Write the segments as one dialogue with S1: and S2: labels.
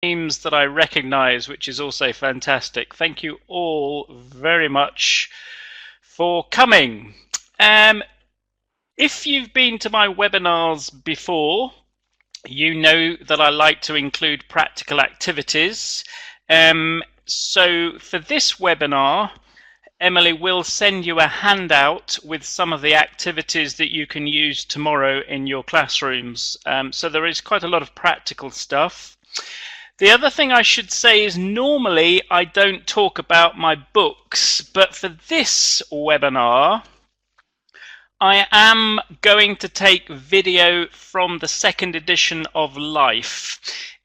S1: names that I recognize, which is also fantastic. Thank you all very much for coming. If you've been to my webinars before, you know that I like to include practical activities. So for this webinar, Emily will send you a handout with some of the activities that you can use tomorrow in your classrooms. So there is quite a lot of practical stuff. The other thing I should say is normally I don't talk about my books, but for this webinar, I am going to take video from the second edition of Life.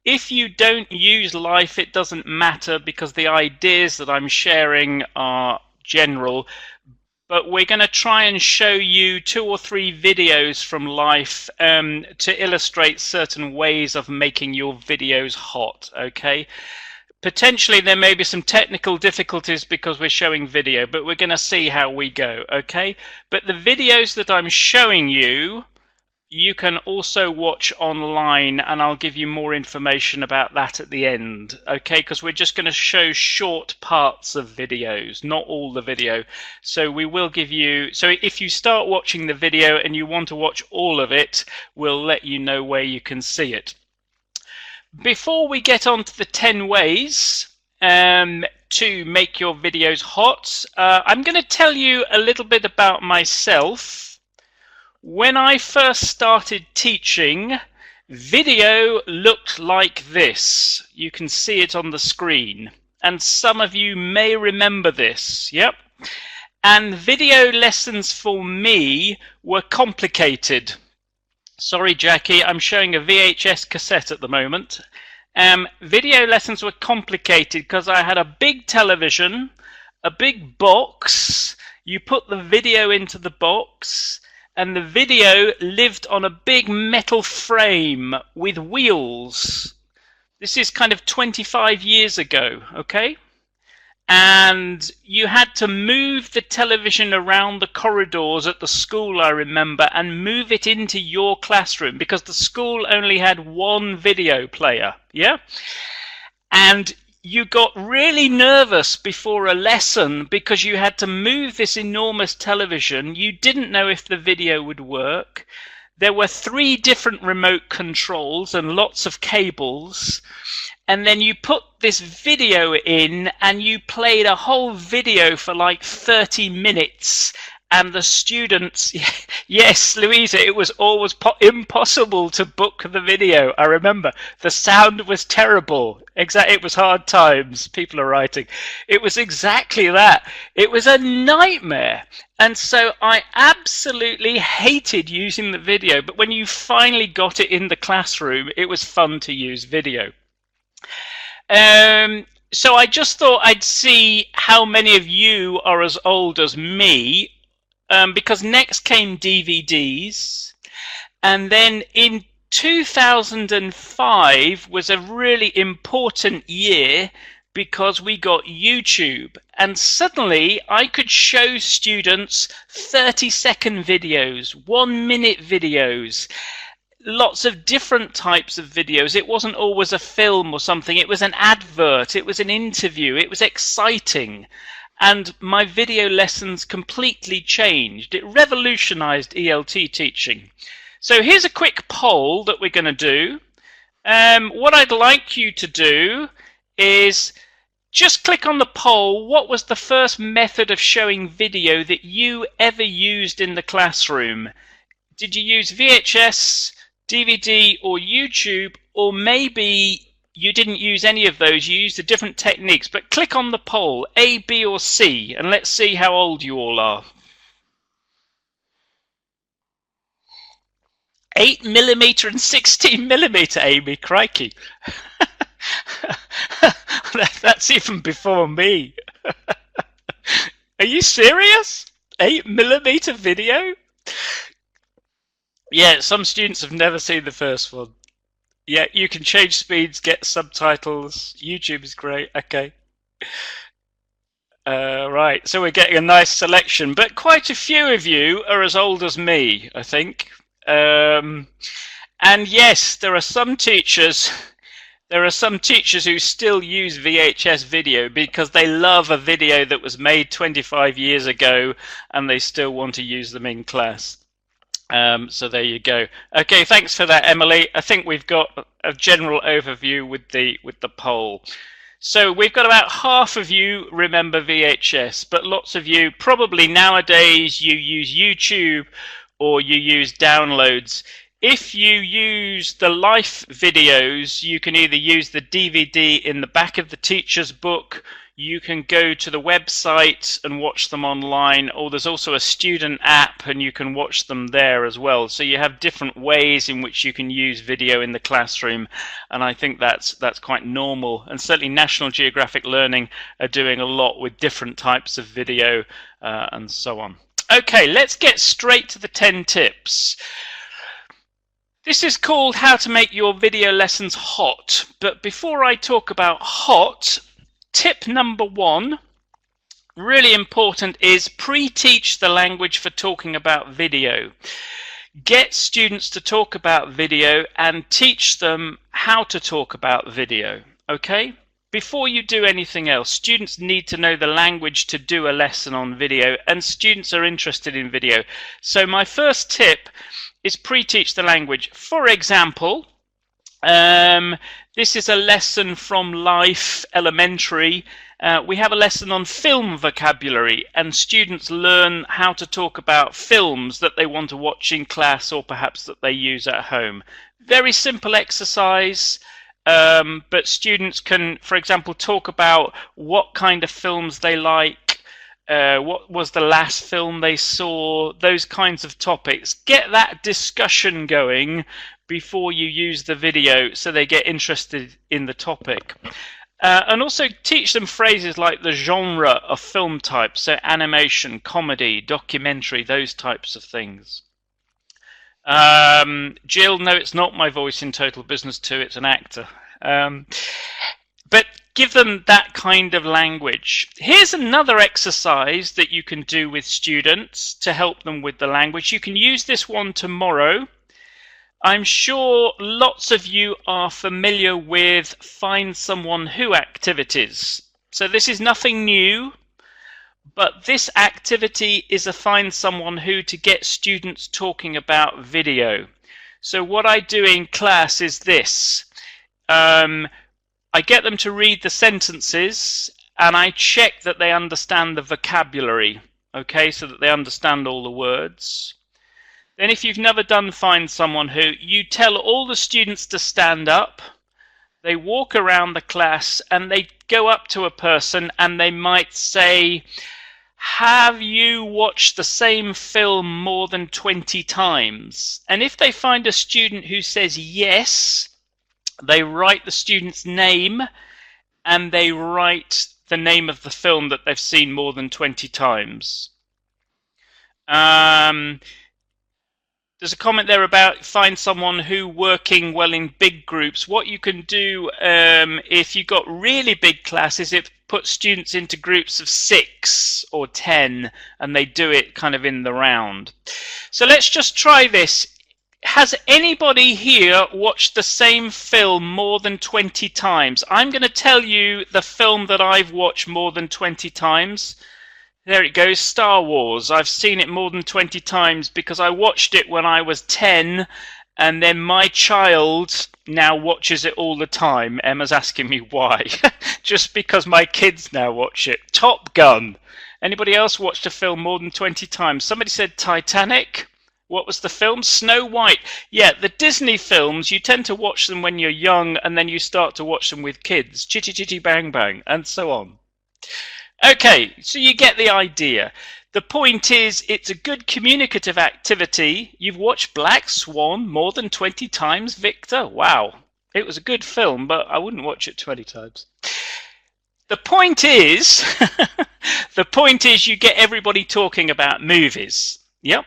S1: If you don't use Life, it doesn't matter because the ideas that I'm sharing are general, but we're going to try and show you 2 or 3 videos from Life to illustrate certain ways of making your videos hot, okay? Potentially there may be some technical difficulties because we're showing video, but we're going to see how we go, okay? But the videos that I'm showing you, you can also watch online, and I'll give you more information about that at the end, okay? Because we're just going to show short parts of videos, not all the video. So we will give you, so if you start watching the video and you want to watch all of it, we'll let you know where you can see it. Before we get on to the 10 ways to make your videos hot, I'm going to tell you a little bit about myself. When I first started teaching, video looked like this. You can see it on the screen, and some of you may remember this. Yep. And video lessons for me were complicated. Sorry, Jackie, I'm showing a VHS cassette at the moment. Video lessons were complicated because I had a big television, a big box. You put the video into the box, and the video lived on a big metal frame with wheels. This is kind of 25 years ago, okay? And you had to move the television around the corridors at the school, I remember, and move it into your classroom because the school only had 1 video player, yeah? And you got really nervous before a lesson because you had to move this enormous television. You didn't know if the video would work. There were 3 different remote controls and lots of cables. And then you put this video in and you played a whole video for like 30 minutes. And the students, yes, Louisa, it was always impossible to book the video. I remember the sound was terrible. It was hard times. People are writing. It was exactly that. It was a nightmare. And so I absolutely hated using the video. But when you finally got it in the classroom, it was fun to use video. So I just thought I'd see how many of you are as old as me. Because next came DVDs, and then in 2005 was a really important year because we got YouTube, and suddenly I could show students 30-second videos, 1-minute videos, lots of different types of videos. It wasn't always a film or something, it was an advert, it was an interview, it was exciting. And my video lessons completely changed. It revolutionized ELT teaching. So here's a quick poll that we're going to do. What I'd like you to do is just click on the poll. What was the first method of showing video that you ever used in the classroom? Did you use VHS, DVD, or YouTube, or maybe you didn't use any of those, you used the different techniques, but click on the poll, A, B, or C, and let's see how old you all are. 8mm and 16mm, Amy, crikey. That's even before me. Are you serious? 8mm video? Yeah, some students have never seen the first one. Yeah, you can change speeds, get subtitles. YouTube is great. Okay. Right, so we're getting a nice selection, but quite a few of you are as old as me, I think. And yes, there are some teachers There are some teachers who still use VHS video because they love a video that was made 25 years ago and they still want to use them in class. So there you go. Okay, thanks for that, Emily. I think we've got a general overview with the poll. So we've got about half of you remember VHS, but lots of you probably nowadays you use YouTube or you use downloads. If you use the Life videos, you can either use the DVD in the back of the teacher's book, you can go to the website and watch them online, or there's also a student app and you can watch them there as well. So you have different ways in which you can use video in the classroom, and I think that's quite normal. And certainly National Geographic Learning are doing a lot with different types of video and so on. Okay, let's get straight to the 10 tips. This is called How to Make Your Video Lessons Hot. But before I talk about hot, tip number 1, really important, is pre-teach the language for talking about video. Get students to talk about video and teach them how to talk about video, okay? Before you do anything else, students need to know the language to do a lesson on video, and students are interested in video. So my first tip is pre-teach the language. For example, this is a lesson from Life Elementary. We have a lesson on film vocabulary, and students learn how to talk about films that they want to watch in class or perhaps that they use at home. Very simple exercise, but students can, for example, talk about what kind of films they like, what was the last film they saw, those kinds of topics. Get that discussion going before you use the video so they get interested in the topic. And also teach them phrases like the genre of film types, so animation, comedy, documentary, those types of things. Jill, no, it's not my voice in Total Business 2, it's an actor. But give them that kind of language. Here's another exercise that you can do with students to help them with the language. You can use this one tomorrow. I'm sure lots of you are familiar with Find Someone Who activities. So this is nothing new, but this activity is a Find Someone Who to get students talking about video. So what I do in class is this. I get them to read the sentences and I check that they understand the vocabulary, okay, so that they understand all the words. Then if you've never done Find Someone Who, you tell all the students to stand up, they walk around the class and they go up to a person and they might say, have you watched the same film more than 20 times? And if they find a student who says yes, they write the student's name and they write the name of the film that they've seen more than 20 times. There's a comment there about Find Someone Who working well in big groups. What you can do if you've got really big classes, it puts students into groups of 6 or 10 and they do it kind of in the round. So let's just try this. Has anybody here watched the same film more than 20 times? I'm going to tell you the film that I've watched more than 20 times. There it goes, Star Wars. I've seen it more than 20 times because I watched it when I was 10 and then my child now watches it all the time. Emma's asking me why. Just because my kids now watch it. Top Gun. Anybody else watched a film more than 20 times? Somebody said Titanic. What was the film? Snow White. Yeah, the Disney films, you tend to watch them when you're young and then you start to watch them with kids. Chitty Chitty Bang Bang and so on. Okay, so you get the idea. The point is, it's a good communicative activity. You've watched Black Swan more than 20 times, Victor? Wow. It was a good film, but I wouldn't watch it 20 times. The point is, you get everybody talking about movies. Yep.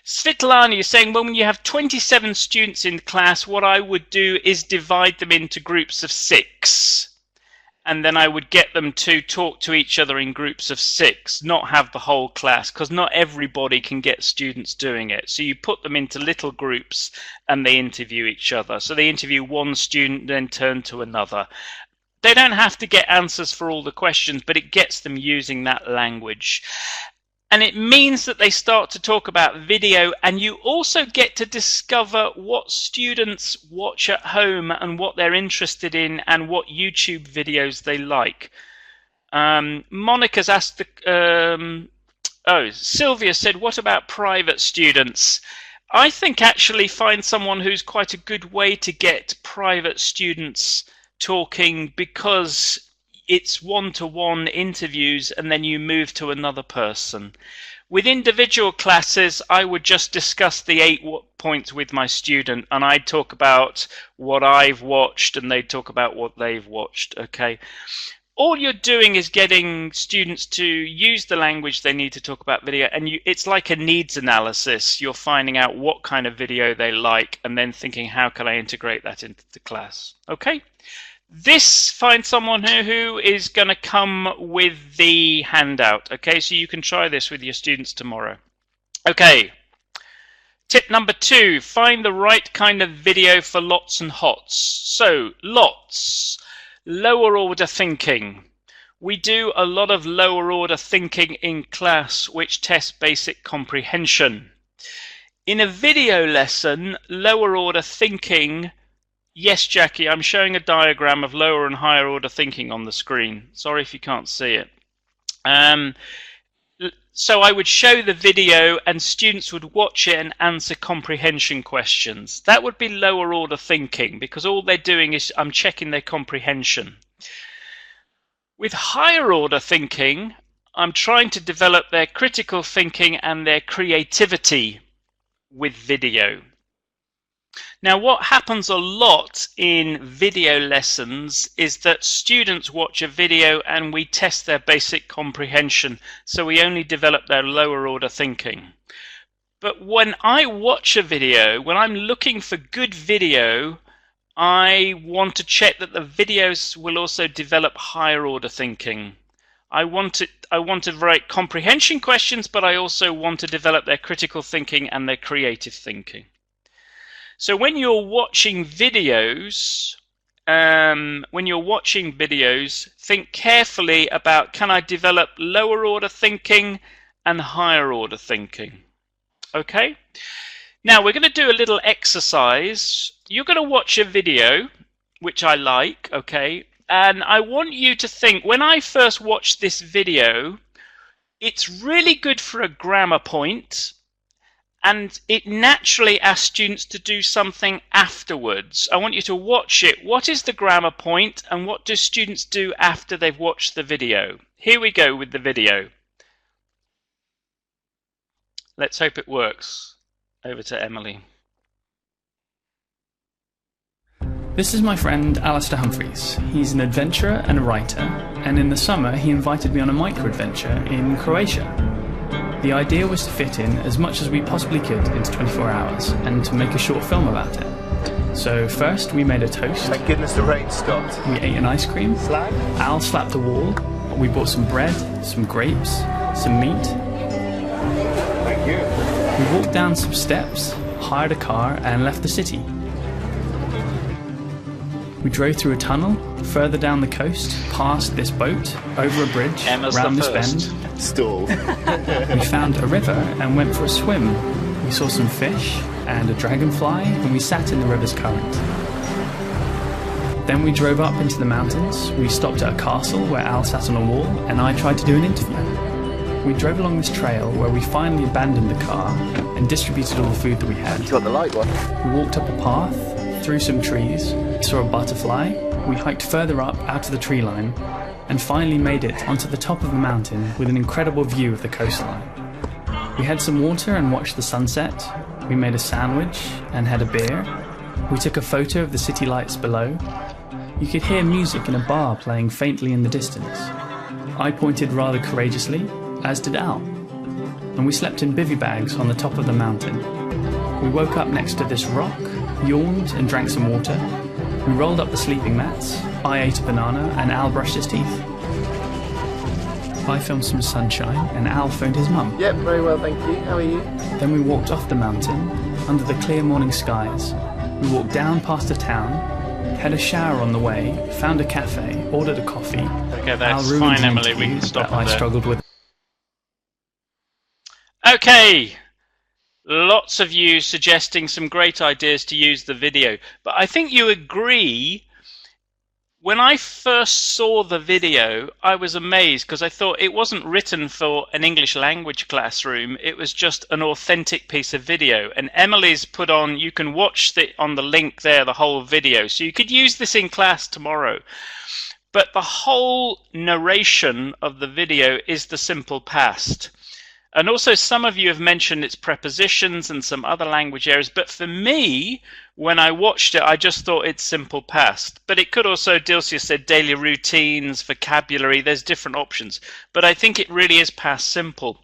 S1: Svetlana is saying, well, when you have 27 students in class, what I would do is divide them into groups of 6. and then I would get them to talk to each other in groups of 6, not have the whole class, because not everybody can get students doing it. So you put them into little groups and they interview each other. So they interview one student, then turn to another. They don't have to get answers for all the questions, but it gets them using that language. And it means that they start to talk about video, and you also get to discover what students watch at home and what they're interested in and what YouTube videos they like. Monica's asked, Sylvia said, what about private students? I think actually find someone who's quite a good way to get private students talking, because it's one-to-one interviews and then you move to another person. With individual classes, I would just discuss the 8 points with my student, and I'd talk about what I've watched and they'd talk about what they've watched. Okay. All you're doing is getting students to use the language they need to talk about video, and it's like a needs analysis. You're finding out what kind of video they like and then thinking, how can I integrate that into the class? Okay. This, find someone who is going to come with the handout. Okay, so you can try this with your students tomorrow. Okay, tip number 2, find the right kind of video for lots and hots. So, lots, lower order thinking. We do a lot of lower order thinking in class, which tests basic comprehension. In a video lesson, lower order thinking. Yes, Jackie, I'm showing a diagram of lower and higher order thinking on the screen. Sorry if you can't see it. So I would show the video and students would watch it and answer comprehension questions. That would be lower order thinking, because all they're doing is I'm checking their comprehension. With higher order thinking, I'm trying to develop their critical thinking and their creativity with video. Now, what happens a lot in video lessons is that students watch a video and we test their basic comprehension, so we only develop their lower order thinking. But when I watch a video, when I'm looking for good video, I want to check that the videos will also develop higher order thinking. I want to write comprehension questions, but I also want to develop their critical thinking and their creative thinking. So when you're watching videos, think carefully about, can I develop lower order thinking and higher order thinking? Okay? Now we're going to do a little exercise. You're going to watch a video, which I like, okay? And I want you to think, when I first watched this video, it's really good for a grammar point. And it naturally asks students to do something afterwards. I want you to watch it. What is the grammar point and what do students do after they've watched the video? Here we go with the video. Let's hope it works. Over to Emily.
S2: This is my friend Alistair Humphreys. He's an adventurer and a writer, and in the summer he invited me on a micro-adventure in Croatia. The idea was to fit in as much as we possibly could into 24 hours and to make a short film about it. So first we made a toast.
S3: Thank goodness the rain stopped.
S2: We ate an ice cream.
S3: Slag?
S2: Al slapped a wall. We bought some bread, some grapes, some meat.
S3: Thank you.
S2: We walked down some steps, hired a car and left the city. We drove through a tunnel, further down the coast, past this boat, over a bridge, round this bend.
S3: Stalled.
S2: We found a river and went for a swim. We saw some fish and a dragonfly, and we sat in the river's current. Then we drove up into the mountains. We stopped at a castle where Al sat on a wall, and I tried to do an interview. We drove along this trail where we finally abandoned the car and distributed all the food that we had.
S3: You got the light one.
S2: We walked up a path, through some trees, saw a butterfly. We hiked further up out of the tree line and finally made it onto the top of the mountain with an incredible view of the coastline. We had some water and watched the sunset. We made a sandwich and had a beer. We took a photo of the city lights below. You could hear music in a bar playing faintly in the distance. I pointed rather courageously, as did Al. And we slept in bivy bags on the top of the mountain. We woke up next to this rock, yawned and drank some water, We rolled up the sleeping mats, I ate a banana and Al brushed his teeth. I filmed some sunshine and Al phoned his mum.
S3: Yep, very well, thank you. How are you?
S2: Then we walked off the mountain, under the clear morning skies. We walked down past a town, had a shower on the way, found a cafe, ordered a coffee.
S1: Okay, that's
S2: Al ruined
S1: fine,
S2: the
S1: Emily. We
S2: interview
S1: can stop
S2: that I
S1: there.
S2: struggled with.
S1: Okay, lots of you suggesting some great ideas to use the video, but I think you agree. When I first saw the video, I was amazed because I thought it wasn't written for an English language classroom. It was just an authentic piece of video. And Emily's put on, you can watch on the link there, the whole video. So you could use this in class tomorrow. But the whole narration of the video is the simple past. And also some of you have mentioned its prepositions and some other language areas. But for me, when I watched it, I just thought it's simple past. But it could also, Dilcia said, daily routines, vocabulary, there's different options. But I think it really is past simple.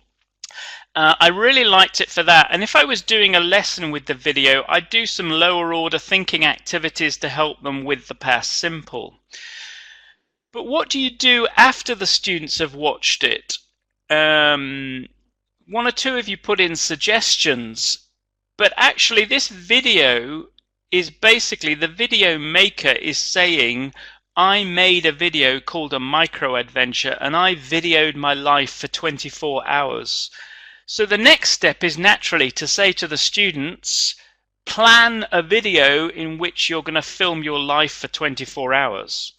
S1: I really liked it for that. And if I was doing a lesson with the video, I'd do some lower order thinking activities to help them with the past simple. But what do you do after the students have watched it? One or two of you put in suggestions, but actually this video is basically, the video maker is saying, I made a video called a micro adventure and I videoed my life for 24 hours. So the next step is naturally to say to the students, plan a video in which you're going to film your life for 24 hours.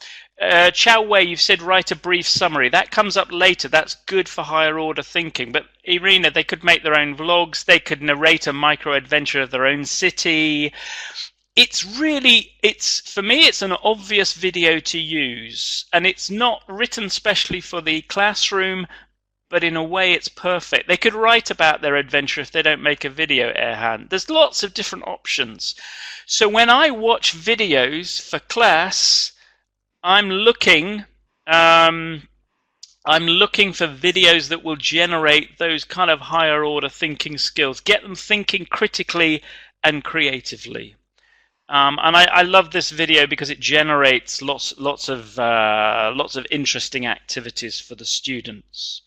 S1: Chow Wei, you've said write a brief summary. That comes up later. That's good for higher order thinking. But Irina, they could make their own vlogs. They could narrate a micro adventure of their own city. It's really, for me, it's an obvious video to use. And it's not written specially for the classroom, but in a way it's perfect. They could write about their adventure if they don't make a video, Erhan. There's lots of different options. So when I watch videos for class, I'm looking for videos that will generate those kind of higher order thinking skills, get them thinking critically and creatively. And I love this video because it generates lots of interesting activities for the students.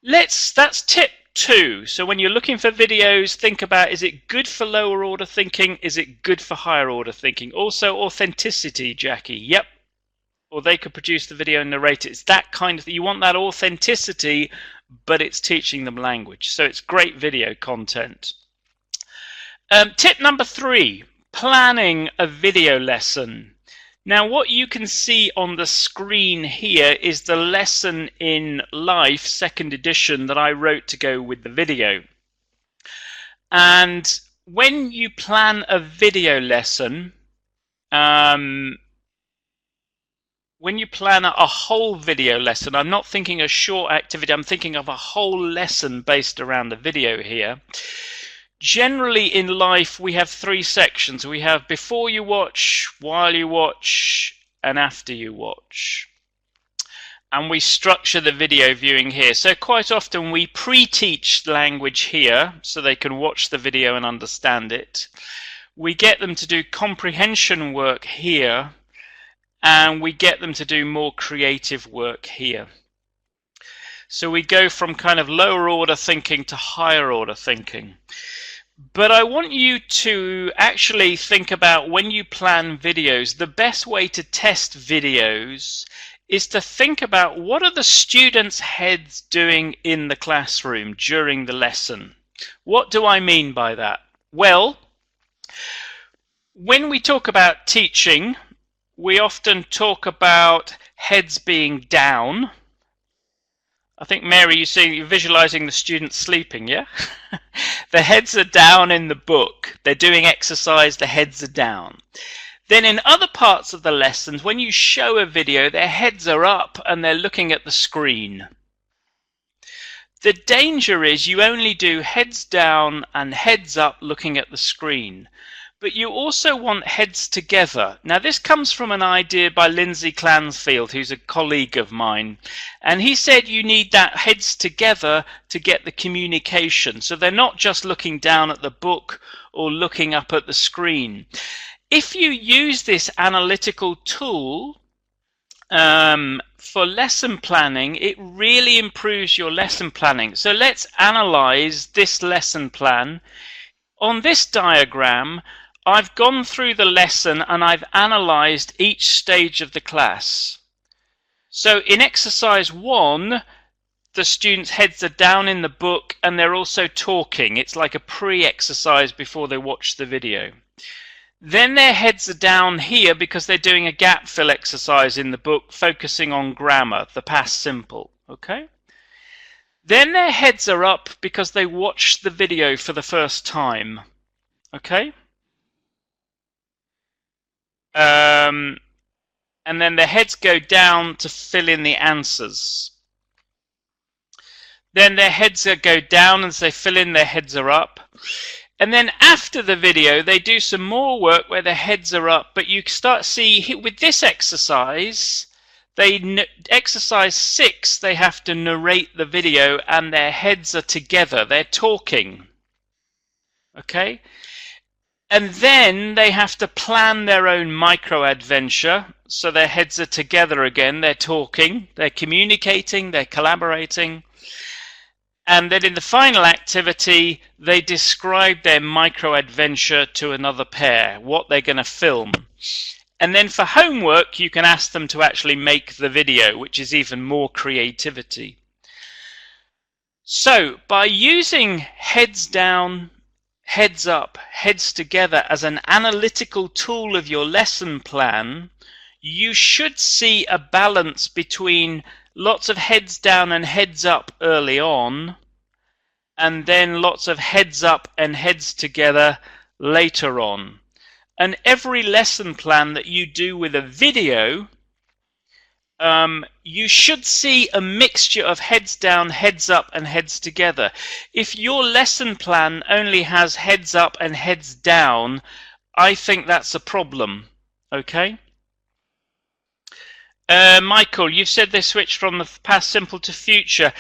S1: That's tip 2. So when you're looking for videos, think about, is it good for lower order thinking? Is it good for higher order thinking? Also authenticity, Jackie. Yep. Or they could produce the video and narrate it. It's that kind of thing. You want that authenticity, but it's teaching them language. So it's great video content. Tip number 3, planning a video lesson. Now what you can see on the screen here is the lesson in Life, 2nd edition, that I wrote to go with the video. And when you plan a video lesson, when you plan a whole video lesson, I'm not thinking a short activity, I'm thinking of a whole lesson based around the video here. Generally in Life we have 3 sections. We have before you watch, while you watch, and after you watch. And we structure the video viewing here. So quite often we pre-teach language here so they can watch the video and understand it. We get them to do comprehension work here, and we get them to do more creative work here. So we go from kind of lower order thinking to higher order thinking. But I want you to actually think about, when you plan videos, the best way to test videos is to think about, what are the students' heads doing in the classroom during the lesson? What do I mean by that? Well, when we talk about teaching, we often talk about heads being down. I think, Mary, you see, you're visualizing the students sleeping, yeah? The heads are down in the book. They're doing exercise, the heads are down. Then in other parts of the lessons, when you show a video, their heads are up and they're looking at the screen. The danger is you only do heads down and heads up looking at the screen. But you also want heads together. Now this comes from an idea by Lindsay Clansfield, who's a colleague of mine. And he said you need that heads together to get the communication. So they're not just looking down at the book or looking up at the screen. If you use this analytical tool for lesson planning, it really improves your lesson planning. So let's analyze this lesson plan. On this diagram, I've gone through the lesson and I've analyzed each stage of the class. So in exercise 1, the students' heads are down in the book and they're also talking. It's like a pre-exercise before they watch the video. Then their heads are down here because they're doing a gap fill exercise in the book, focusing on grammar, the past simple. Okay? Then their heads are up because they watched the video for the first time. Okay? And then their heads go down to fill in the answers. Then their heads go down as they fill in, their heads are up. And then after the video, they do some more work where their heads are up, but you start to see with this exercise, exercise 6, they have to narrate the video and their heads are together, they're talking. Okay? And then they have to plan their own micro-adventure, so their heads are together again, they're talking, they're communicating, they're collaborating. And then in the final activity, they describe their micro-adventure to another pair, what they're going to film. And then for homework, you can ask them to actually make the video, which is even more creativity. So by using heads down, heads up, heads together as an analytical tool of your lesson plan, you should see a balance between lots of heads down and heads up early on, and then lots of heads up and heads together later on. And every lesson plan that you do with a video, you should see a mixture of heads down, heads up, and heads together. If your lesson plan only has heads up and heads down, I think that's a problem. Okay? Michael, you've said they switched from the past simple to future.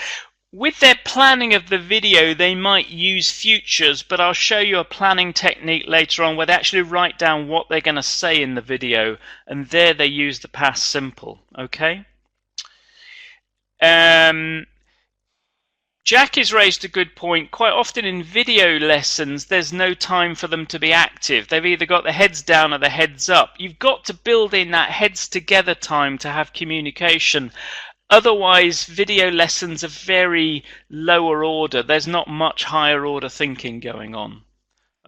S1: With their planning of the video, they might use futures, but I'll show you a planning technique later on where they actually write down what they're going to say in the video, and there they use the past simple. Okay? Jack has raised a good point. Quite often in video lessons, there's no time for them to be active. They've either got their heads down or their heads up. You've got to build in that heads together time to have communication. Otherwise, video lessons are very lower order. There's not much higher order thinking going on.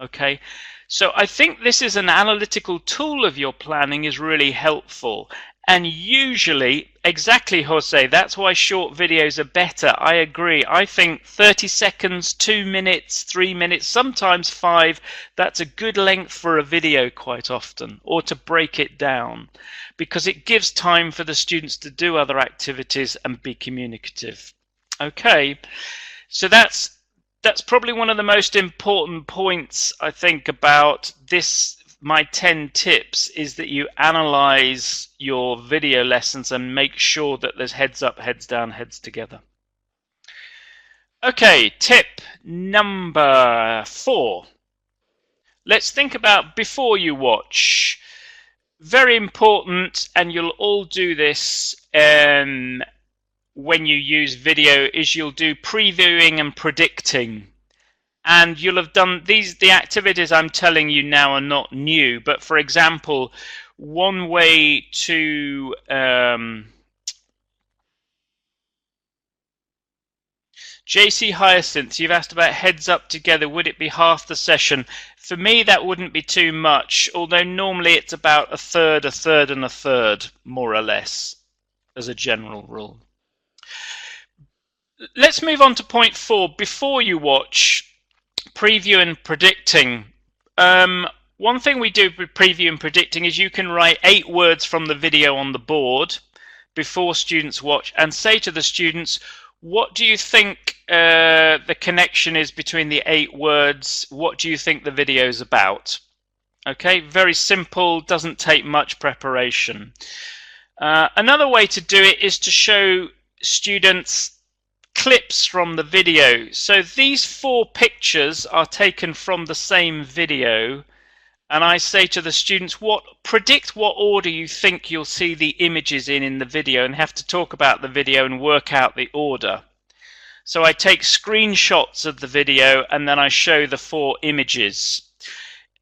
S1: Okay? So I think this is an analytical tool of your planning is really helpful. And usually, exactly, Jose, that's why short videos are better. I agree. I think 30 seconds, 2 minutes, 3 minutes, sometimes 5, that's a good length for a video quite often, or to break it down, because it gives time for the students to do other activities and be communicative. Okay, so that's probably one of the most important points, I think, about this. My 10 tips is that you analyze your video lessons and make sure that there's heads up, heads down, heads together. Okay, tip number 4. Let's think about before you watch. Very important, and you'll all do this when you use video, is you'll do previewing and predicting. And you'll have done the activities I'm telling you now are not new, but for example, one way to JC Hyacinth, you've asked about heads up together. Would it be half the session? For me, that wouldn't be too much, although normally it's about a third, and a third, more or less, as a general rule. Let's move on to point 4. Before you watch, preview and predicting. One thing we do with preview and predicting is you can write 8 words from the video on the board before students watch and say to the students, what do you think the connection is between the 8 words? What do you think the video is about? Okay, very simple, doesn't take much preparation. Another way to do it is to show students clips from the video. So these 4 pictures are taken from the same video, and I say to the students, predict what order you think you'll see the images in the video, and have to talk about the video and work out the order. So I take screenshots of the video and then I show the 4 images.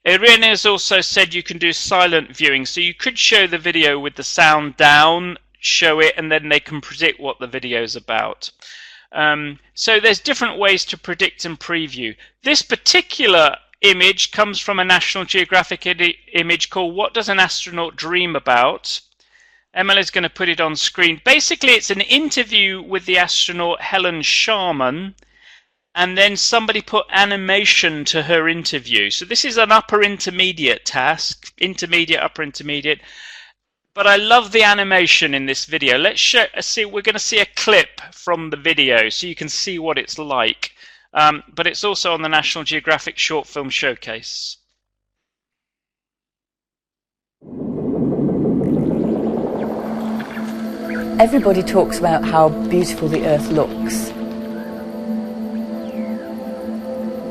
S1: Irina has also said you can do silent viewing, so you could show the video with the sound down, show it, and then they can predict what the video is about. So there's different ways to predict and preview. This particular image comes from a National Geographic image called "What Does an Astronaut Dream About?" Emily's going to put it on screen. Basically, it's an interview with the astronaut Helen Sharman, and then somebody put animation to her interview. So this is an upper intermediate task, intermediate, upper intermediate. But I love the animation in this video. Let's see. We're going to see a clip from the video so you can see what it's like. But it's also on the National Geographic Short Film Showcase.
S4: Everybody talks about how beautiful the Earth looks.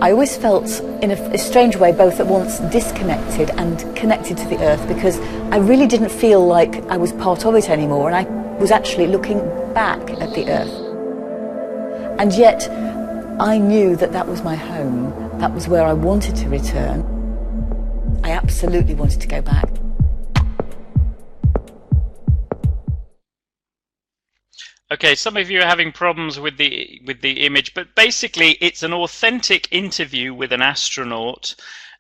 S4: I always felt, in a strange way, both at once disconnected and connected to the Earth, because I really didn't feel like I was part of it anymore, and I was actually looking back at the Earth. And yet, I knew that that was my home. That was where I wanted to return. I absolutely wanted to go back.
S1: Okay, some of you are having problems with the image, but basically it's an authentic interview with an astronaut,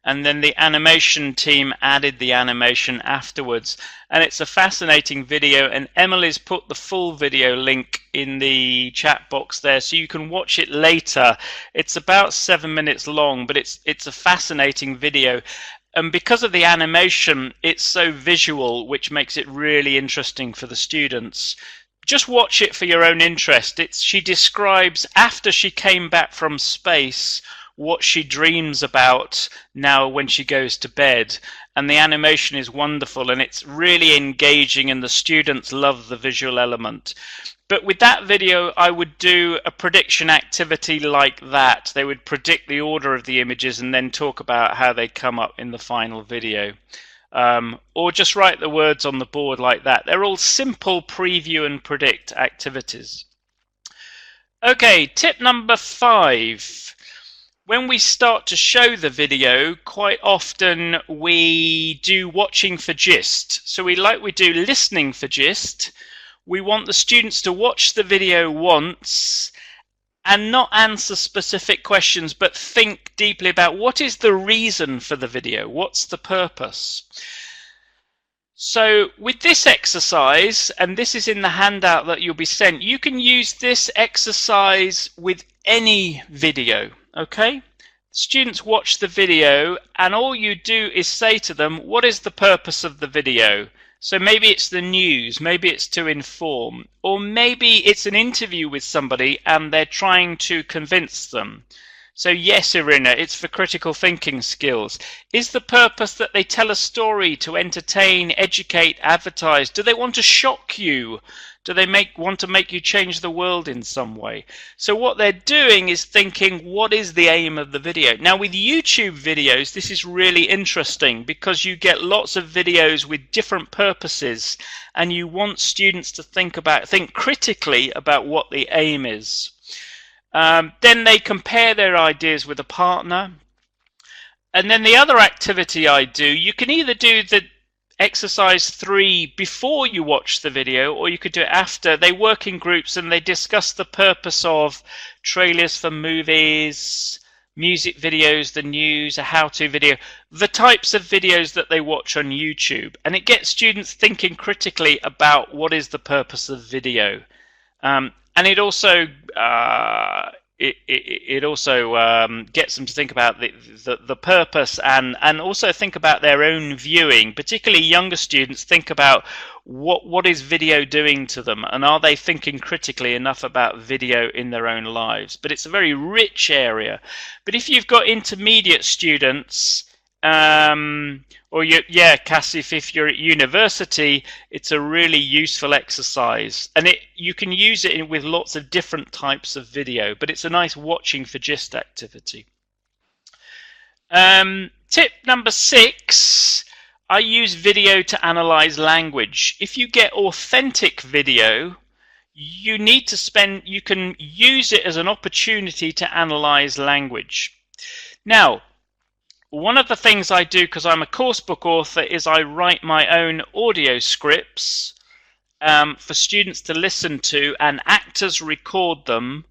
S1: and then the animation team added the animation afterwards, and it's a fascinating video, and Emily's put the full video link in the chat box there so you can watch it later. It's about 7 minutes long, but it's a fascinating video. And because of the animation, it's so visual, which makes it really interesting for the students. Just watch it for your own interest. She describes, after she came back from space, what she dreams about now when she goes to bed. And the animation is wonderful, and it's really engaging, and the students love the visual element. But with that video, I would do a prediction activity like that. They would predict the order of the images and then talk about how they come up in the final video. Or just write the words on the board like that. They're all simple preview and predict activities. Okay, tip number 5. When we start to show the video, quite often we do watching for gist. So we do listening for gist. We want the students to watch the video once and not answer specific questions, but think deeply about what is the reason for the video, what's the purpose. So with this exercise, and this is in the handout that you'll be sent, you can use this exercise with any video, okay? Students watch the video, and all you do is say to them, what is the purpose of the video? So maybe it's the news, maybe it's to inform, or maybe it's an interview with somebody and they're trying to convince them. So yes, Irina, it's for critical thinking skills. Is the purpose that they tell a story to entertain, educate, advertise? Do they want to shock you? Do they want to make you change the world in some way? So what they're doing is thinking, what is the aim of the video? Now with YouTube videos, this is really interesting because you get lots of videos with different purposes, and you want students to think critically about what the aim is. Then they compare their ideas with a partner. And then the other activity I do, you can either do the exercise 3 before you watch the video, or you could do it after. They work in groups and they discuss the purpose of trailers for movies, music videos, the news, a how-to video, the types of videos that they watch on YouTube. And it gets students thinking critically about what is the purpose of video. And it also gets them to think about the purpose, and also think about their own viewing. Particularly younger students think about what is video doing to them, and are they thinking critically enough about video in their own lives. But it's a very rich area. But if you've got intermediate students, Cassie, if you're at university, it's a really useful exercise, and you can use it with lots of different types of video, but it's a nice watching for gist activity. Tip number 6, I use video to analyze language. If you get authentic video, you can use it as an opportunity to analyze language. Now, one of the things I do, because I'm a course book author, is I write my own audio scripts for students to listen to, and actors record them.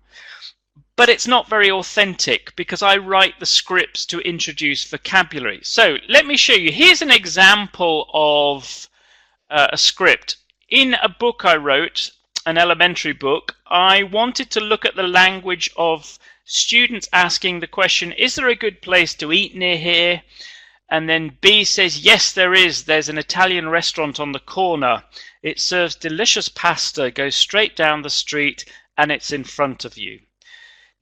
S1: But it's not very authentic because I write the scripts to introduce vocabulary. So let me show you. Here's an example of a script. In a book I wrote, an elementary book, I wanted to look at the language of students asking the question, is there a good place to eat near here? And then B says, yes, there is. There's an Italian restaurant on the corner. It serves delicious pasta, goes straight down the street, and it's in front of you.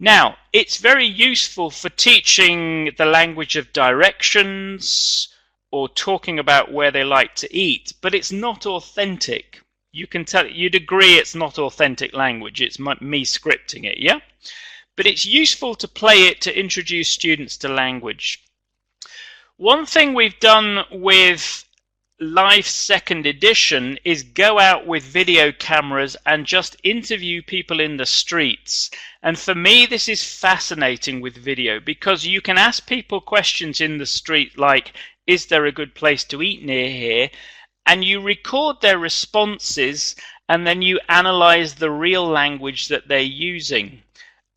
S1: Now, it's very useful for teaching the language of directions or talking about where they like to eat, but it's not authentic. You can tell, you'd agree it's not authentic language. It's me scripting it, yeah? But it's useful to play it to introduce students to language. One thing we've done with Life second edition is go out with video cameras and just interview people in the streets. And for me, this is fascinating with video because you can ask people questions in the street like, is there a good place to eat near here? And you record their responses and then you analyze the real language that they're using.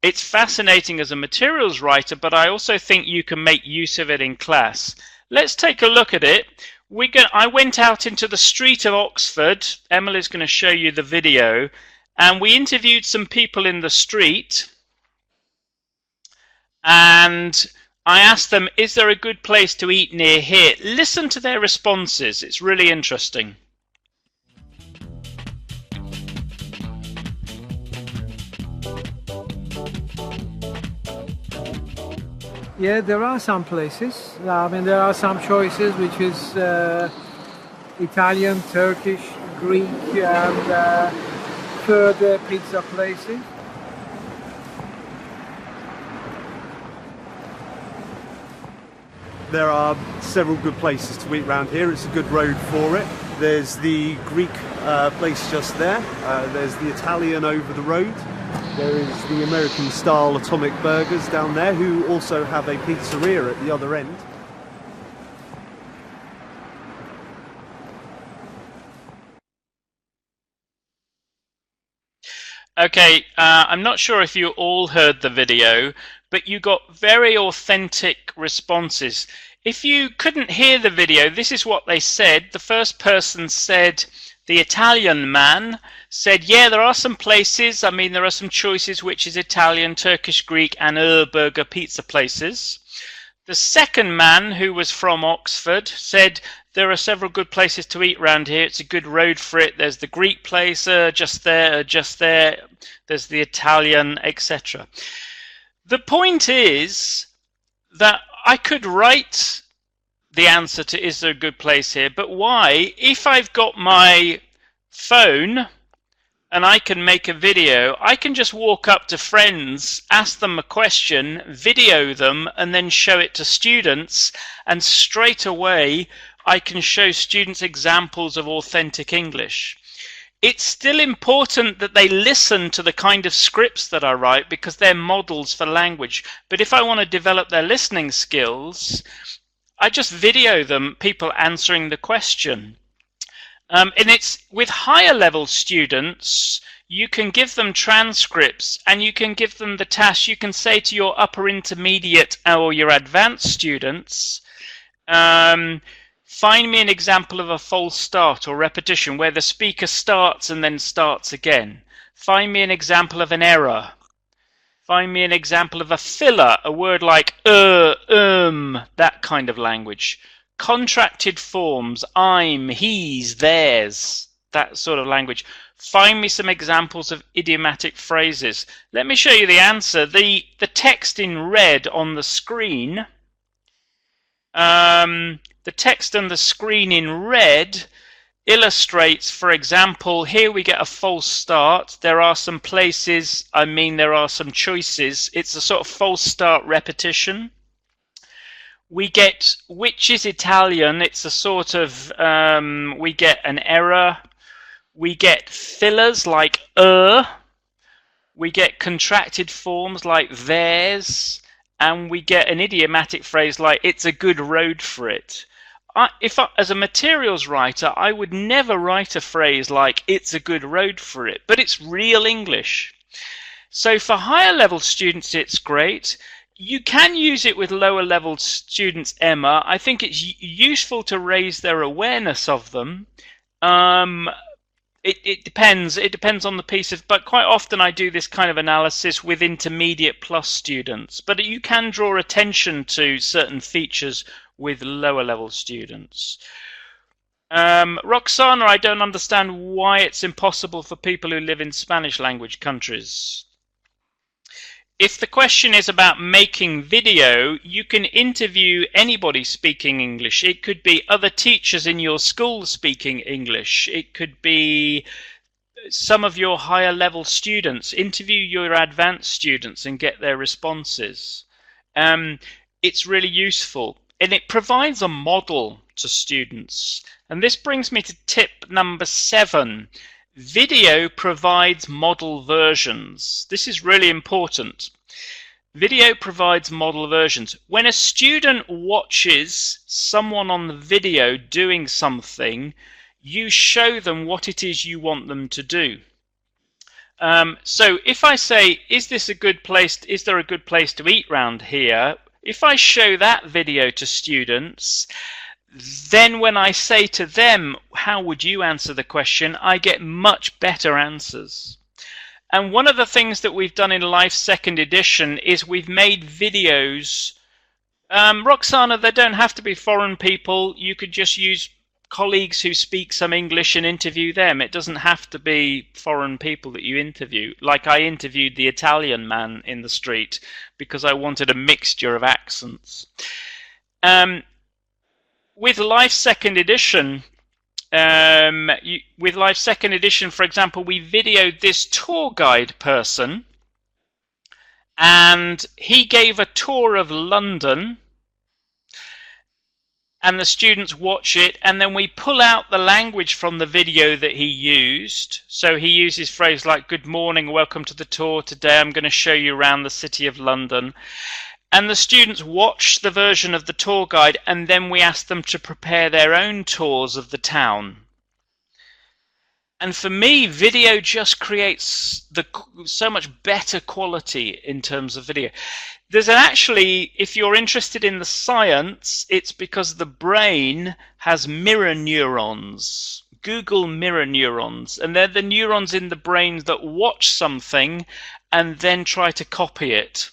S1: It's fascinating as a materials writer, but I also think you can make use of it in class. Let's take a look at it. I went out into the street of Oxford. Emily's going to show you the video. And we interviewed some people in the street. And I asked them, is there a good place to eat near here? Listen to their responses. It's really interesting.
S3: Yeah, there are some places. I mean, there are some choices, which is Italian, Turkish, Greek, and further pizza places.
S5: There are several good places to eat around here. It's a good road for it. There's the Greek place just there. There's the Italian over the road. There is the American-style Atomic Burgers down there, who also have a pizzeria at the other end.
S1: Okay, I'm not sure if you all heard the video, but you got very authentic responses. If you couldn't hear the video, this is what they said. The first person said, the Italian man said, yeah, there are some places. I mean, there are some choices, which is Italian, Turkish, Greek, and burger pizza places. The second man, who was from Oxford, said, there are several good places to eat around here. It's a good road for it. There's the Greek place, just there, just there. There's the Italian, etc. The point is that I could write the answer to is there a good place here, but why? If I've got my phone and I can make a video, I can just walk up to friends, ask them a question, video them, and then show it to students, and straight away I can show students examples of authentic English. It's still important that they listen to the kind of scripts that I write because they're models for language. But if I want to develop their listening skills, I just video them, people answering the question. And it's with higher level students, you can give them transcripts and you can give them the task. You can say to your upper intermediate or your advanced students, find me an example of a false start or repetition where the speaker starts and then starts again. Find me an example of an error. Find me an example of a filler, a word like that kind of language. Contracted forms, I'm, he's, theirs, that sort of language. Find me some examples of idiomatic phrases. Let me show you the answer. The text in red on the screen, the text on the screen in red illustrates, for example, here we get a false start. There are some places, there are some choices. It's a sort of false start repetition. We get which is Italian. It's a sort of, we get an error. We get fillers like we get contracted forms like theirs, and we get an idiomatic phrase like it's a good road for it. As a materials writer, I would never write a phrase like it's a good road for it, but it's real English. So for higher level students, it's great. You can use it with lower level students, Emma. I think it's useful to raise their awareness of them. It depends. It depends on the piece of, but quite often I do this kind of analysis with intermediate plus students. But you can draw attention to certain features with lower level students. Roxana, I don't understand why it's impossible for people who live in Spanish language countries. If the question is about making video, you can interview anybody speaking English. It could be other teachers in your school speaking English. It could be some of your higher level students. Interview your advanced students and get their responses. It's really useful, and it provides a model to students. And this brings me to tip number 7. Video provides model versions. This is really important. Video provides model versions. When a student watches someone on the video doing something, you show them what it is you want them to do. So if I say, is there a good place to eat round here? If I show that video to students, then when I say to them, how would you answer the question, I get much better answers. And one of the things that we've done in Life 2nd edition is we've made videos. Roxana, they don't have to be foreign people. You could just use colleagues who speak some English and interview them. It doesn't have to be foreign people that you interview. Like I interviewed the Italian man in the street because I wanted a mixture of accents. With Life 2nd edition, for example, we videoed this tour guide person, and he gave a tour of London, and the students watch it, and then we pull out the language from the video that he used. So he uses phrases like, good morning, welcome to the tour. Today I'm going to show you around the city of London. And the students watch the version of the tour guide, and then we ask them to prepare their own tours of the town. And for me, video just creates so much better quality in terms of video. There's actually, if you're interested in the science, it's because the brain has mirror neurons. Google mirror neurons, and they're the neurons in the brain that watch something and then try to copy it.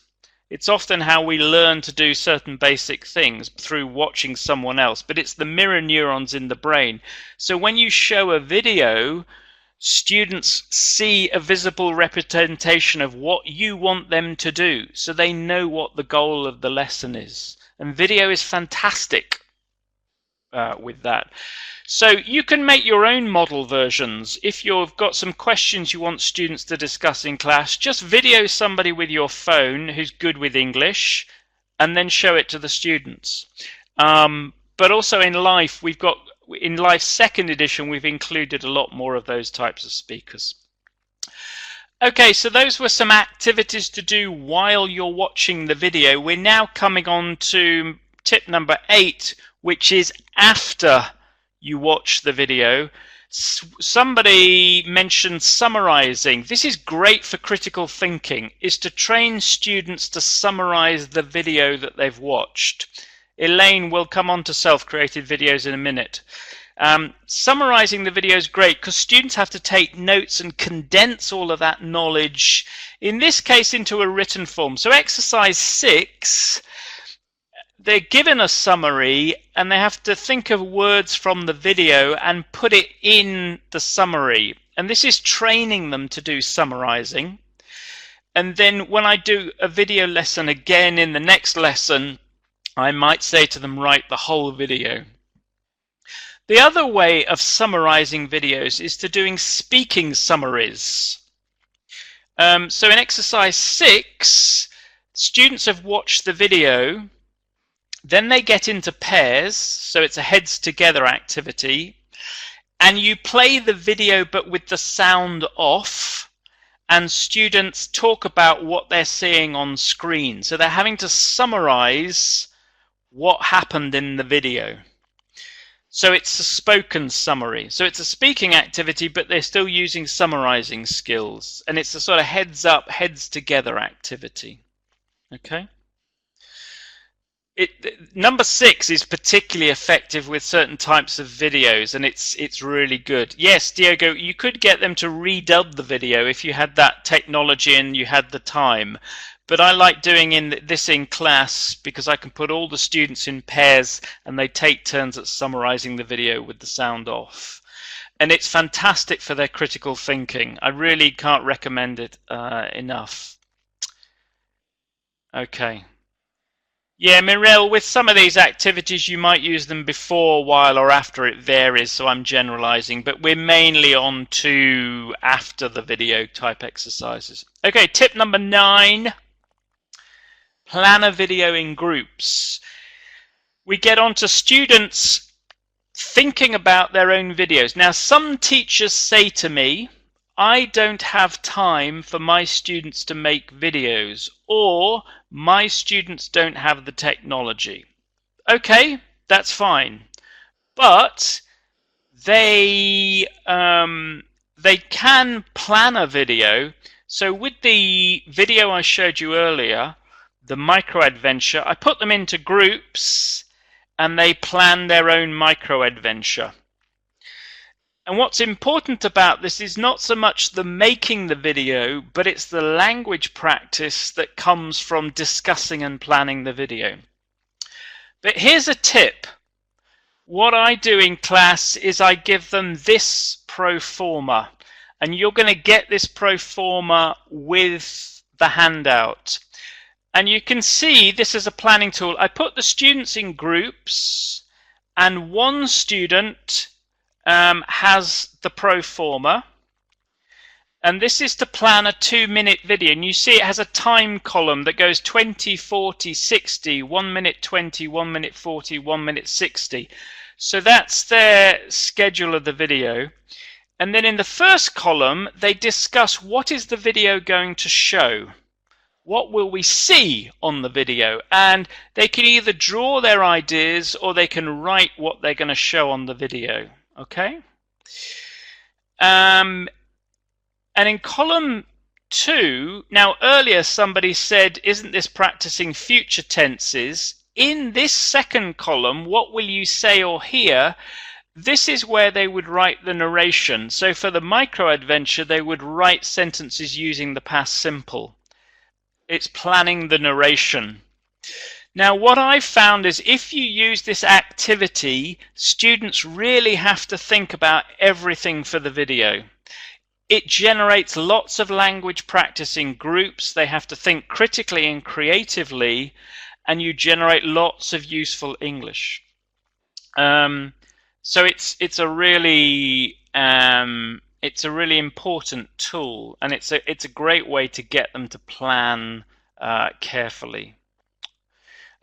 S1: It's often how we learn to do certain basic things, through watching someone else, but it's the mirror neurons in the brain. So when you show a video, students see a visible representation of what you want them to do, so they know what the goal of the lesson is. And video is fantastic with that. So you can make your own model versions. If you've got some questions you want students to discuss in class, just video somebody with your phone who's good with English and then show it to the students. But also in Life, in Life 2nd edition, we've included a lot more of those types of speakers. Okay, so those were some activities to do while you're watching the video. We're now coming on to tip number 8, which is after you watch the video. Somebody mentioned summarizing. This is great for critical thinking, is to train students to summarize the video that they've watched. Elaine will come on to self-created videos in a minute. Summarizing the video is great because students have to take notes and condense all of that knowledge, in this case, into a written form. So exercise 6, they're given a summary and they have to think of words from the video and put it in the summary. And this is training them to do summarizing. And then when I do a video lesson again in the next lesson, I might say to them, write the whole video. The other way of summarizing videos is to doing speaking summaries. So in exercise 6, students have watched the video Then they get into pairs, so it's a heads together activity, and you play the video but with the sound off, and students talk about what they're seeing on screen. So they're having to summarize what happened in the video. So it's a spoken summary. So it's a speaking activity, but they're still using summarizing skills. And it's a sort of heads up, heads together activity. Okay? Number 6 is particularly effective with certain types of videos, and it's really good. Yes, Diogo, you could get them to redub the video if you had that technology and you had the time. But I like doing this in class because I can put all the students in pairs and they take turns at summarizing the video with the sound off. And it's fantastic for their critical thinking. I really can't recommend it enough. Okay. Yeah, Mirel, with some of these activities you might use them before, while, or after. It varies, so I'm generalizing, but we're mainly on to after the video type exercises. Okay, tip number 9. Plan a video in groups. We get on to students thinking about their own videos. Now, some teachers say to me, I don't have time for my students to make videos, or my students don't have the technology. Okay, that's fine. But they can plan a video. So with the video I showed you earlier, the micro adventure, I put them into groups and they plan their own micro adventure. And what's important about this is not so much the making the video, but it's the language practice that comes from discussing and planning the video. But here's a tip. What I do in class is I give them this pro forma, and you're going to get this pro forma with the handout. And you can see this is a planning tool. I put the students in groups, and one student has the pro forma, and this is to plan a 2-minute video, and you see it has a time column that goes 20, 40, 60, 1 minute 20, 1 minute 40, 1 minute 60. So that's their schedule of the video. And then in the first column they discuss what is the video going to show. What will we see on the video? And they can either draw their ideas or they can write what they're going to show on the video. Okay? And in column 2, now earlier somebody said, isn't this practicing future tenses? In this second column, what will you say or hear? This is where they would write the narration. So for the micro adventure, they would write sentences using the past simple. It's planning the narration. Now what I've found is if you use this activity, students really have to think about everything for the video. It generates lots of language practice in groups. They have to think critically and creatively, and you generate lots of useful English. So it's a really important tool, and it's a great way to get them to plan carefully.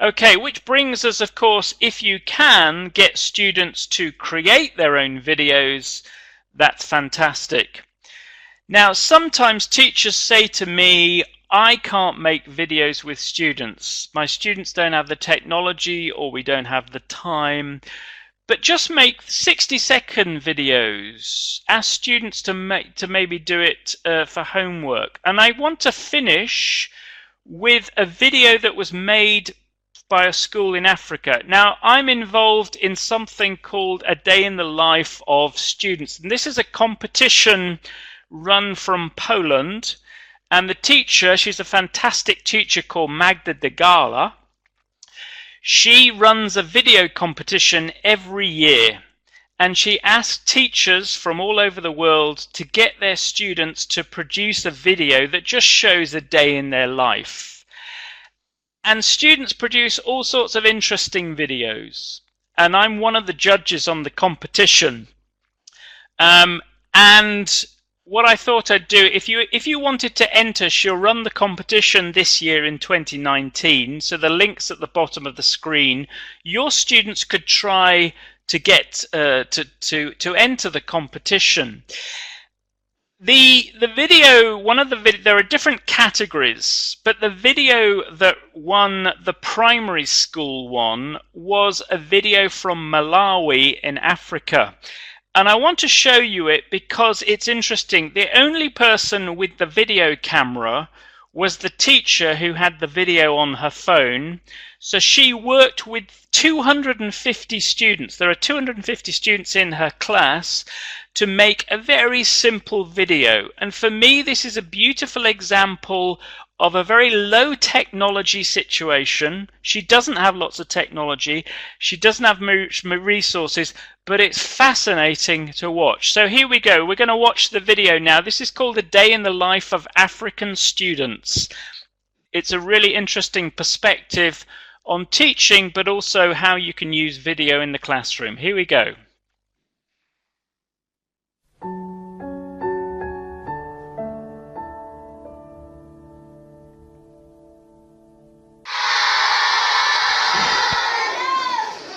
S1: Okay, which brings us, of course, if you can get students to create their own videos, that's fantastic. Now, sometimes teachers say to me, I can't make videos with students. My students don't have the technology, or we don't have the time. But just make 60-second videos. Ask students to maybe do it for homework. And I want to finish with a video that was made by a school in Africa. Now, I'm involved in something called A Day in the Life of Students. And this is a competition run from Poland. And the teacher, she's a fantastic teacher called Magda de Gala. She runs a video competition every year. And she asks teachers from all over the world to get their students to produce a video that just shows a day in their life. And students produce all sorts of interesting videos. And I'm one of the judges on the competition. And what I thought I'd do, if you wanted to enter, she'll run the competition this year in 2019. So the link's at the bottom of the screen. Your students could try to get to enter the competition. The video, there are different categories, but the video that won the primary school one was a video from Malawi in Africa. And I want to show you it because it's interesting. The only person with the video camera was the teacher who had the video on her phone. So she worked with 250 students. There are 250 students in her class to make a very simple video. And for me, this is a beautiful example of a very low technology situation. She doesn't have lots of technology. She doesn't have resources, but it's fascinating to watch. So here we go. We're going to watch the video now. This is called A Day in the Life of African Students. It's a really interesting perspective on teaching, but also how you can use video in the classroom. Here we go.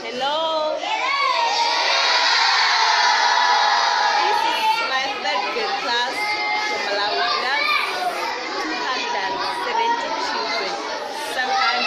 S6: Hello. This is my third grade class from Malawi class. 270 children. Sometimes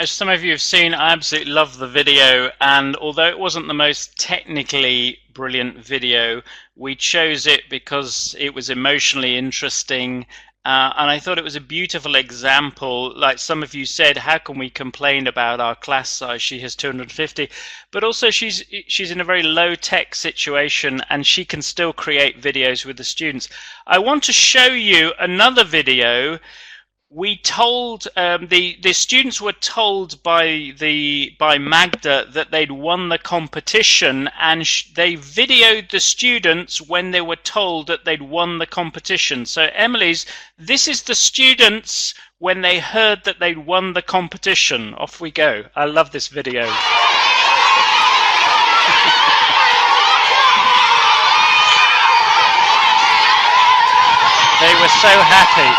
S1: As some of you have seen, I absolutely love the video, and although it wasn't the most technically brilliant video, we chose it because it was emotionally interesting, and I thought it was a beautiful example. Like some of you said, how can we complain about our class size? She has 250, but also she's in a very low-tech situation, and she can still create videos with the students. I want to show you another video. We told the students were told by Magda that they'd won the competition, and they videoed the students when they were told that they'd won the competition. So Emily's, this is the students when they heard that they'd won the competition. Off we go. I love this video. They were so happy.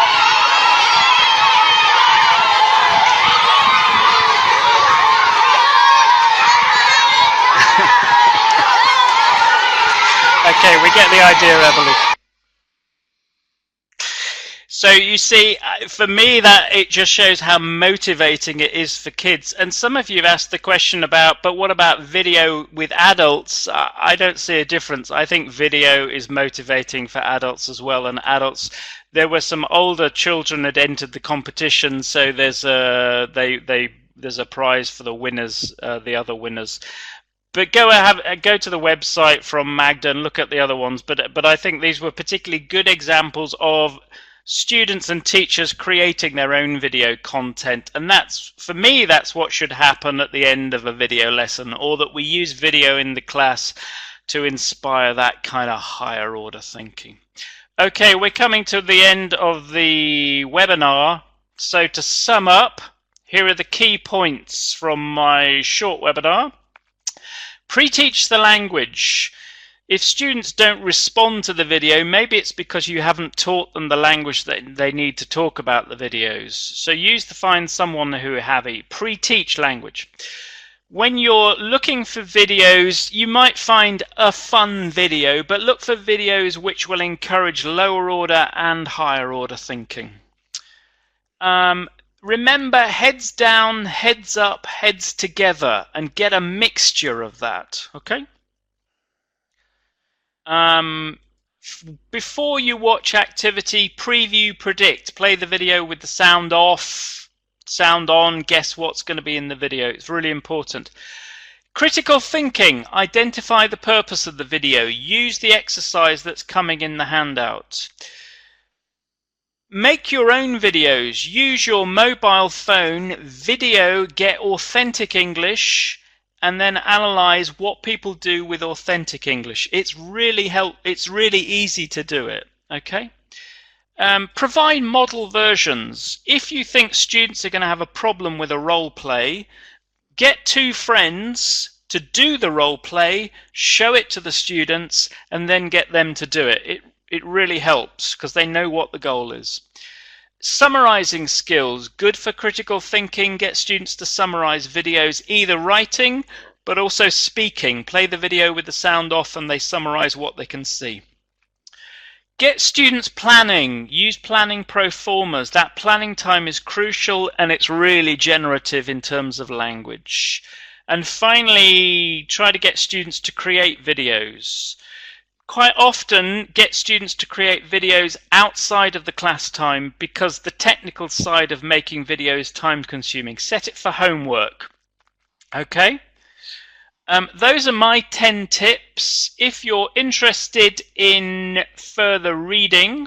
S1: Okay, we get the idea, Emily. So you see, for me, that it just shows how motivating it is for kids. And some of you have asked the question about, but what about video with adults? I don't see a difference. I think video is motivating for adults as well. And adults, there were some older children that entered the competition, so there's a there's a prize for the winners, the other winners. But go to the website from Magda and look at the other ones. But I think these were particularly good examples of students and teachers creating their own video content. And that's, for me, that's what should happen at the end of a video lesson, or that we use video in the class to inspire that kind of higher order thinking. Okay, we're coming to the end of the webinar. So to sum up, here are the key points from my short webinar. Pre-teach the language. If students don't respond to the video, maybe it's because you haven't taught them the language that they need to talk about the videos. So use to find someone who have a pre-teach language. When you're looking for videos, you might find a fun video, but look for videos which will encourage lower order and higher order thinking. Remember, heads down, heads up, heads together, and get a mixture of that, okay? Before you watch activity, preview, predict. Play the video with the sound off, sound on, guess what's going to be in the video. It's really important. Critical thinking. Identify the purpose of the video. Use the exercise that's coming in the handout. Make your own videos. Use your mobile phone, video, get authentic English, and then analyze what people do with authentic English. It's really easy to do it. Okay. Provide model versions. If you think students are going to have a problem with a role play, get two friends to do the role play, show it to the students, and then get them to do it. It really helps because they know what the goal is. Summarizing skills, good for critical thinking. Get students to summarize videos, either writing but also speaking. Play the video with the sound off and they summarize what they can see. Get students planning. Use planning pro formas. That planning time is crucial and it's really generative in terms of language. And finally, try to get students to create videos. Quite often, get students to create videos outside of the class time because the technical side of making videos is time-consuming. Set it for homework. Okay? Those are my 10 tips. If you're interested in further reading,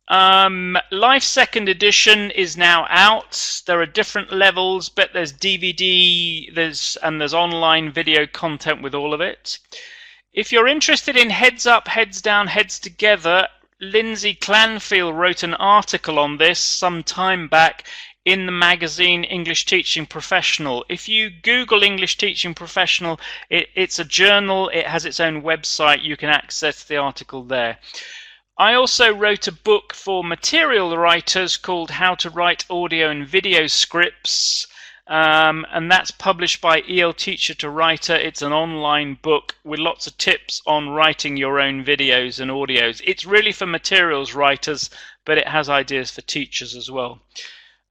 S1: Life Second Edition is now out. There are different levels, but there's DVD, there's online video content with all of it. If you're interested in Heads Up, Heads Down, Heads Together, Lindsay Clanfield wrote an article on this some time back in the magazine English Teaching Professional. If you Google English Teaching Professional, it's a journal, it has its own website, you can access the article there. I also wrote a book for material writers called How to Write Audio and Video Scripts. And that's published by EL Teacher to Writer. It's an online book with lots of tips on writing your own videos and audios. It's really for materials writers, but it has ideas for teachers as well.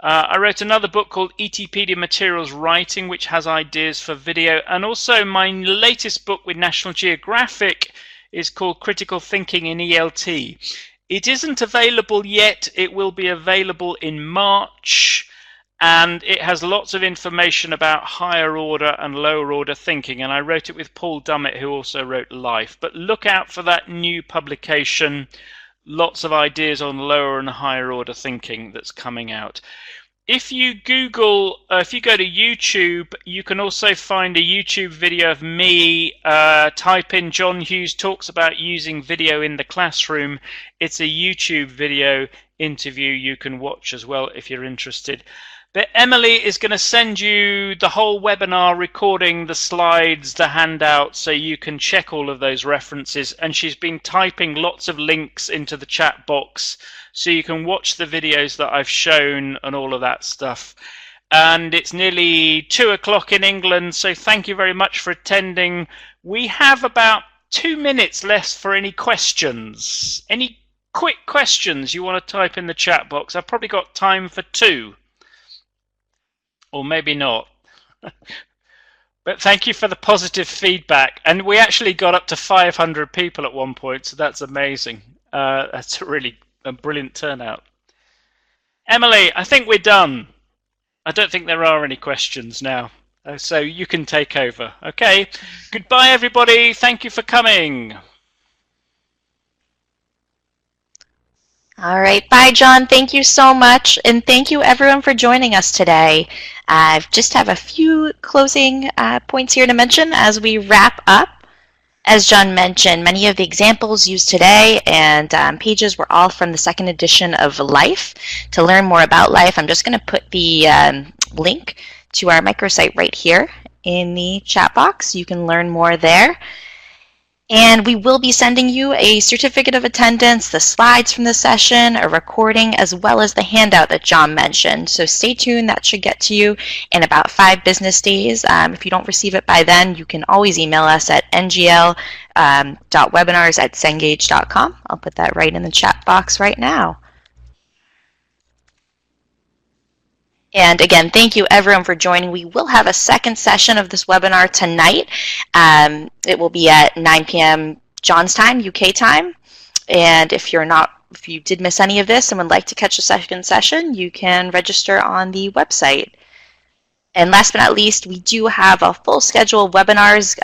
S1: I wrote another book called ETpedia Materials Writing, which has ideas for video. And also my latest book with National Geographic is called Critical Thinking in ELT. It isn't available yet. It will be available in March. And it has lots of information about higher order and lower order thinking. And I wrote it with Paul Dummett, who also wrote Life. But look out for that new publication. Lots of ideas on lower and higher order thinking that's coming out. If you Google, if you go to YouTube, you can also find a YouTube video of me. Type in John Hughes talks about using video in the classroom. It's a YouTube video interview you can watch as well if you're interested. But Emily is going to send you the whole webinar recording, the slides, the handout, so you can check all of those references. And she's been typing lots of links into the chat box so you can watch the videos that I've shown and all of that stuff. And it's nearly 2 o'clock in England, so thank you very much for attending. We have about 2 minutes left for any questions. Any quick questions you want to type in the chat box? I've probably got time for 2. Or maybe not. But thank you for the positive feedback. And we actually got up to 500 people at one point, so that's amazing. That's really a brilliant turnout. Emily, I think we're done. I don't think there are any questions now. So you can take over. Okay. Goodbye, everybody. Thank you for coming.
S7: All right. Bye, John. Thank you so much. And thank you, everyone, for joining us today. I just have a few closing points here to mention as we wrap up. As John mentioned, many of the examples used today and pages were all from the second edition of Life. To learn more about Life, I'm just going to put the link to our microsite right here in the chat box. You can learn more there. And we will be sending you a certificate of attendance, the slides from the session, a recording, as well as the handout that John mentioned. So stay tuned. That should get to you in about 5 business days. If you don't receive it by then, you can always email us at ngl.webinars@cengage.com. I'll put that right in the chat box right now. And again, thank you everyone for joining. We will have a second session of this webinar tonight. It will be at 9 p.m. John's time, UK time. And if you did miss any of this and would like to catch a second session, you can register on the website. And last but not least, we do have a full schedule of webinars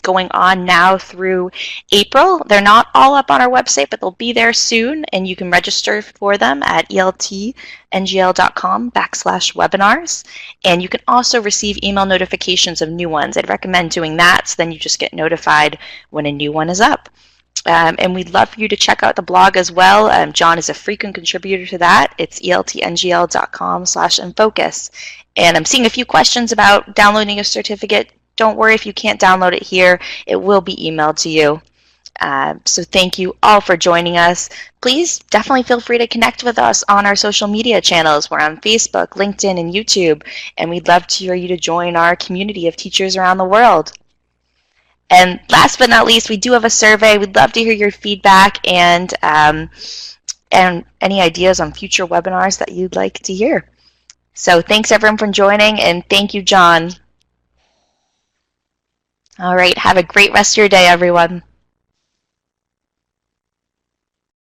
S7: going on now through April. They're not all up on our website, but they'll be there soon, and you can register for them at eltngl.com/webinars. And you can also receive email notifications of new ones. I'd recommend doing that, so then you just get notified when a new one is up. And we'd love for you to check out the blog as well. John is a frequent contributor to that. It's eltngl.com/infocus. And I'm seeing a few questions about downloading a certificate. Don't worry if you can't download it here. It will be emailed to you. So thank you all for joining us. Please definitely feel free to connect with us on our social media channels. We're on Facebook, LinkedIn, and YouTube. And we'd love to hear you to join our community of teachers around the world. And last but not least, we do have a survey. We'd love to hear your feedback and any ideas on future webinars that you'd like to hear. So thanks everyone for joining, and thank you, John. All right, have a great rest of your day, everyone.